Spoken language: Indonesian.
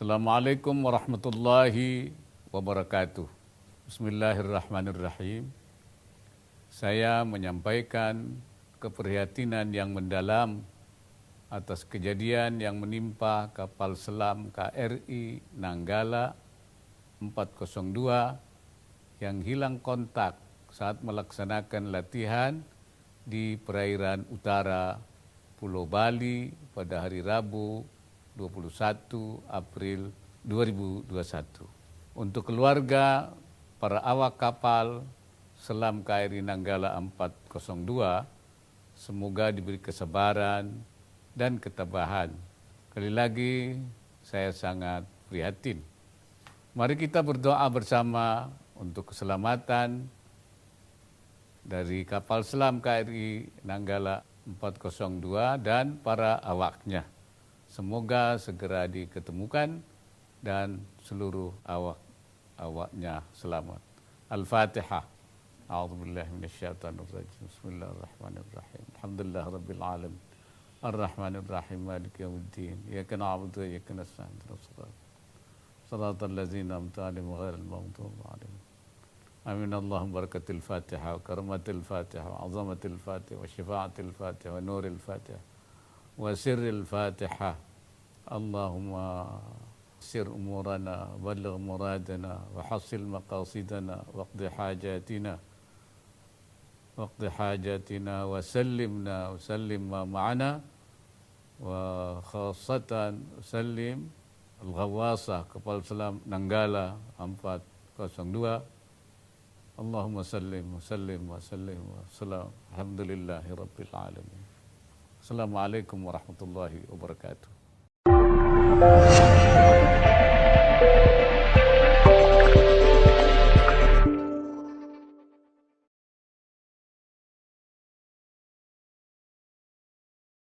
Assalamualaikum warahmatullahi wabarakatuh. Bismillahirrahmanirrahim. Saya menyampaikan keprihatinan yang mendalam atas kejadian yang menimpa kapal selam KRI Nanggala 402 yang hilang kontak saat melaksanakan latihan di perairan utara Pulau Bali pada hari Rabu 21 April 2021. Untuk keluarga para awak kapal selam KRI Nanggala 402, semoga diberi kesabaran dan ketabahan. Sekali lagi saya sangat prihatin. Mari kita berdoa bersama untuk keselamatan dari kapal selam KRI Nanggala 402 dan para awaknya. Semoga segera diketemukan dan seluruh awaknya selamat. Al-Fatihah. A'udzubillahi minasyaitonirrajim. Bismillahirrahmanirrahim. Alhamdulillah rabbil alamin. Ar-Rahmanir-Rahim. Maliki yaumiddin. Iyyaka na'budu wa iyyaka nasta'in. Shiratal ladzina an'amta 'alaihim ghairil maghdubi 'alaihim. Amin. Allahumma barakatil Fatihah wa karamatil Fatihah wa 'azamatil Fatihah wa syafa'atil Fatihah wa nuril Fatihah wa sirril Fatihah. Allahumma sir umurana, balligh muradana wa hasil maqasidana waqdi hajatina wa sallimna wa sallim ma ma'ana wa khasatan sallim al-Ghawasah kapal selam Nanggala 402. Allahumma sallim wa sallim wa sallim wa salam. Alhamdulillahi rabbil alamin. Assalamualaikum warahmatullahi wabarakatuh.